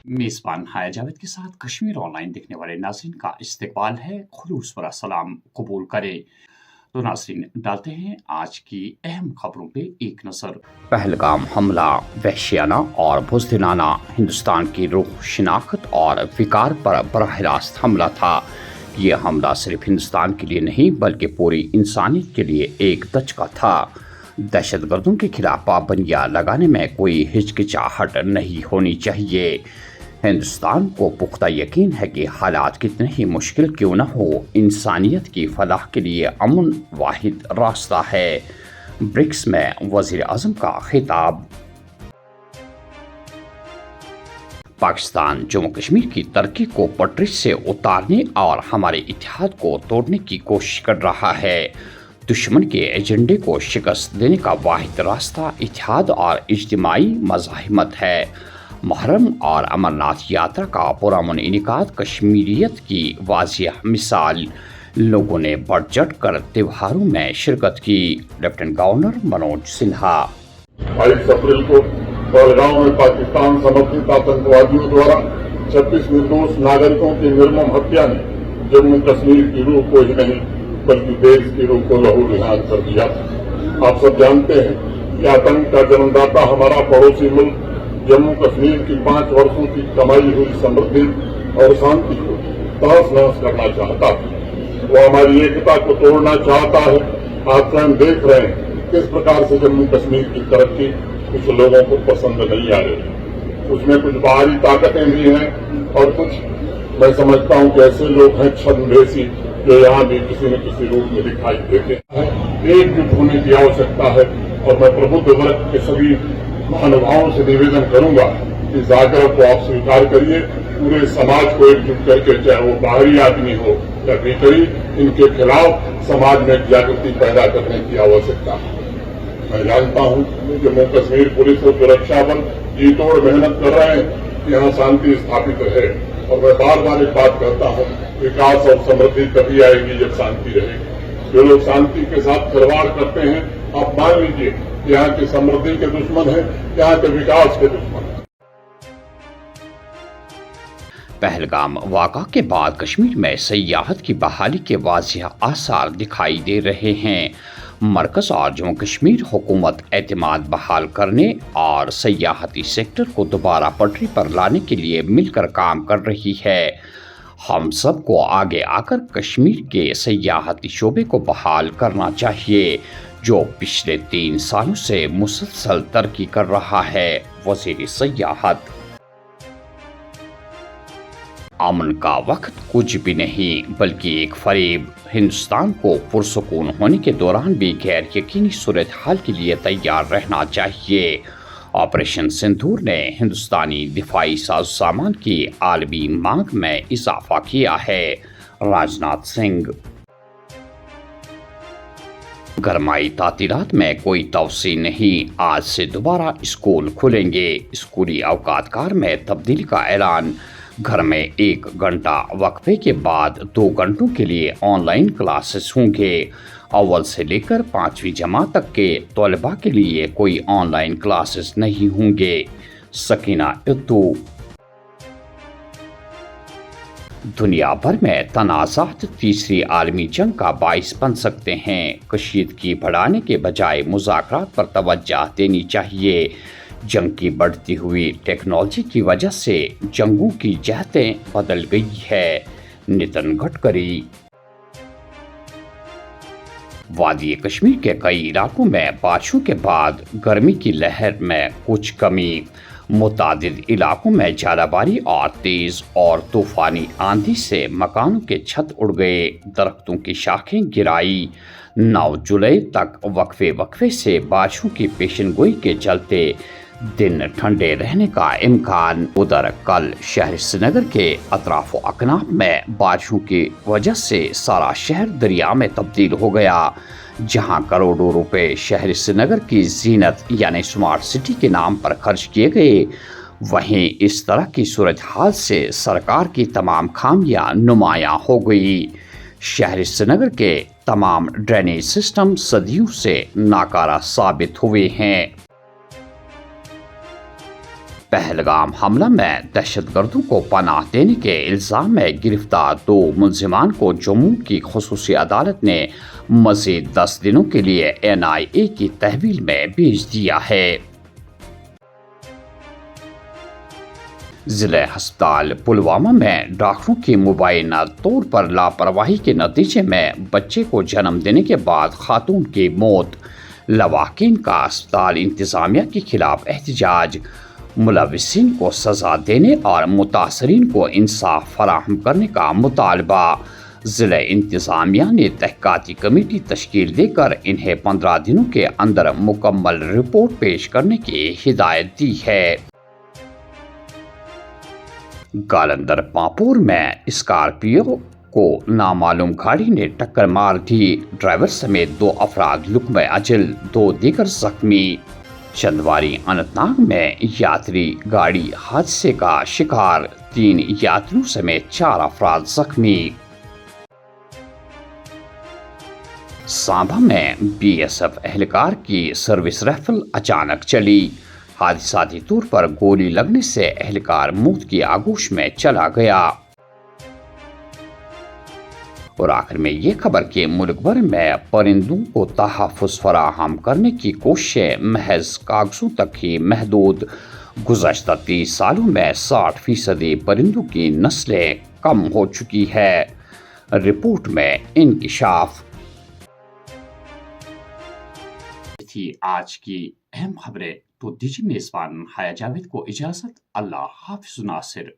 मेज़बान हाया जावेद के साथ कश्मीर ऑनलाइन देखने वाले नाज़रीन का इस्तकबाल है। खुलूस भरा सलाम कबूल करें। तो नाज़रीन, डालते हैं आज की अहम खबरों पे एक नज़र। पहलगाम हमला वहशियाना और बुज़दिलाना हिंदुस्तान की रूह, शिनाख्त और विकार पर बराह रास्त हमला था। ये हमला सिर्फ हिंदुस्तान के लिए नहीं बल्कि पूरी इंसानियत के लिए एक दचका था। दहशतगर्दों के खिलाफ पाबंदियां लगाने में कोई हिचकिचाहट नहीं होनी चाहिए। हिंदुस्तान को पुख्ता यकीन है कि हालात कितने ही मुश्किल क्यों न हो, इंसानियत की फलाह के लिए अमन वाहिद रास्ता है। ब्रिक्स में वज़ीर आज़म का खिताब। पाकिस्तान जम्मू कश्मीर की तरक्की को पटरी से उतारने और हमारे इत्तेहाद को तोड़ने की कोशिश कर रहा है। दुश्मन के एजेंडे को शिकस्त देने का वाहिद रास्ता इत्तेहाद और इज्तिमाई मज़ाहिमत है। मुहर्रम और अमरनाथ यात्रा का पुरअमन इनेकाद कश्मीरियत की वाज़िह मिसाल। लोगों ने बढ़ चढ़ कर त्योहारों में शिरकत की। Lieutenant governor Manoj Sinha. 22 अप्रैल को पहलगाम में पाकिस्तान समर्थित आतंकवादियों द्वारा 26 निर्दोष नागरिकों की निर्मम हत्या ने जम्मू कश्मीर की रूह को ही नहीं बल्कि देश की रूह को लहूलुहान कर दिया। आप सब जानते हैं कि आतंक का जन्मदाता हमारा पड़ोसी मुल्क जम्मू कश्मीर की 5 वर्षों की कमाई हुई समृद्धि और शांति को तहस नहस करना चाहता है। वो हमारी एकता को तोड़ना चाहता है। आप स्वयं देख रहे हैं किस प्रकार से जम्मू कश्मीर की तरक्की कुछ लोगों को पसंद नहीं आ रही। उसमें कुछ बाहरी ताकतें भी हैं और कुछ मैं समझता हूं कि ऐसे लोग हैं छद्मवेशी जो यहाँ भी किसी न किसी रूप में दिखाई देते हैं। एकजुट होने की आवश्यकता है और मैं प्रबुद्ध वर्ग के सभी महानुभावों से निवेदन करूंगा कि इस आग्रह को आप स्वीकार करिए। पूरे समाज को एकजुट करके, चाहे वो बाहरी आदमी हो या भीतरी, इनके खिलाफ समाज में जागृति पैदा करने की आवश्यकता है। मैं जानता हूं कि जम्मू कश्मीर पुलिस और सुरक्षा बल जी तोड़ मेहनत कर रहे हैं कि यहाँ शांति स्थापित रहे। और मैं बार बार एक बात कहता हूँ, विकास और समृद्धि तभी आएगी जब शांति रहेगी। जो लोग शांति के साथ खिलवाड़ करते हैं, आप मान लीजिए यहाँ की समृद्धि के दुश्मन है, यहाँ के विकास के दुश्मन है। पहलगाम वाक़ा के बाद कश्मीर में सयाहत की बहाली के वाज़िह आसार दिखाई दे रहे हैं। मरकज़ और जम्मू कश्मीर हुकूमत एतमाद बहाल करने और सयाहती सेक्टर को दोबारा पटरी पर लाने के लिए मिलकर काम कर रही है। हम सबको आगे आकर कश्मीर के सयाहती शोबे को बहाल करना चाहिए, जो पिछले 3 सालों से मुसलसल तरक्की कर रहा है। वज़ीर सयाहत। अमन का वक्त कुछ भी नहीं बल्कि एक फरेब। हिंदुस्तान को पुरसुकून होने के दौरान भी गैर यकीनी सूरत हाल के लिए तैयार रहना चाहिए। ऑपरेशन सिंदूर ने हिंदुस्तानी दिफाई साज सामान की आलमी मांग में इजाफा किया है। राजनाथ सिंह। गरमाई तातीरात में कोई तवसी नहीं, आज से दोबारा स्कूल खुलेंगे। स्कूली औकातकार में तब्दीली का ऐलान। घर में 1 घंटा वक्फे के बाद 2 घंटों के लिए ऑनलाइन क्लासेस होंगे। अव्वल से लेकर 5वीं जमात तक के तलबा के लिए कोई ऑनलाइन क्लासेस नहीं होंगे। सकीना इद्दू। दुनिया भर में तनाज़ात तीसरी आलमी जंग का बाइस बन सकते हैं। कशीदगी बढ़ाने के बजाय मुज़ाकरात पर तवज्जो देनी चाहिए। जंग की बढ़ती हुई टेक्नोलॉजी की वजह से जंगों की जहतें बदल गई है। नितिन गडकरी। वादी कश्मीर के कई इलाकों में बारिशों के बाद गर्मी की लहर में कुछ कमी। मुतादिद इलाकों में झालाबारी और तेज और तूफानी आंधी से मकानों के छत उड़ गए, दरख्तों की शाखें गिराई। 9 जुलाई तक वक्फे से बारिशों की पेशनगोई के चलते दिन ठंडे रहने का इम्कान। उधर कल शहर श्रीनगर के अतराफ अकनाफ में बारिशों की वजह से सारा शहर दरिया में तब्दील हो गया। जहां करोड़ों रुपए शहर श्रीनगर की जीनत यानी स्मार्ट सिटी के नाम पर खर्च किए गए, वहीं इस तरह की सूरत हाल से सरकार की तमाम खामियां नुमायां हो गई। शहर श्रीनगर के तमाम ड्रेनेज सिस्टम सदियों से नाकारा साबित हुए हैं। پہلگام حملہ میں دہشت گردوں کو پناہ دینے کے الزام میں گرفتار 2 ملزمان کو جموں کی خصوصی عدالت نے مزید 10 دنوں کے لیے NIA کی تحویل میں بھیج دیا ہے۔ ضلع ہسپتال پلوامہ میں ڈاکٹروں کی مبینہ طور پر لاپرواہی کے نتیجے میں بچے کو جنم دینے کے بعد خاتون کی موت، لواحقین کا اسپتال انتظامیہ کے خلاف احتجاج، ملوثین کو سزا دینے اور متاثرین کو انصاف فراہم کرنے کا مطالبہ۔ ضلع انتظامیہ نے تحقیقاتی کمیٹی تشکیل دے کر انہیں 15 دنوں کے اندر مکمل رپورٹ پیش کرنے کی ہدایت دی ہے۔ گالندر پامپور میں اسکارپیو کو نامعلوم گاڑی نے ٹکر مار دی، ڈرائیور سمیت 2 افراد لقمہ اجل، 2 دیگر زخمی۔ چندواری اننت ناگ میں یاتری گاڑی حادثے کا شکار، 3 یاتریوں سمیت 4 افراد زخمی۔ سانبا میں BSF اہلکار کی سروس رائفل اچانک چلی، حادثاتی طور پر گولی لگنے سے اہلکار موت کی آگوش میں چلا گیا۔ اور آخر میں یہ خبر کہ ملک بھر میں پرندوں کو تحفظ فراہم کرنے کی کوششیں محض کاغذوں تک ہی محدود، گزشتہ 30 سالوں میں 60% پرندوں کی نسلیں کم ہو چکی ہے، رپورٹ میں انکشاف۔ تھی آج کی اہم خبریں، تو دیجیے میزبان حیا جاوید کو اجازت۔ اللہ حافظ ناصر۔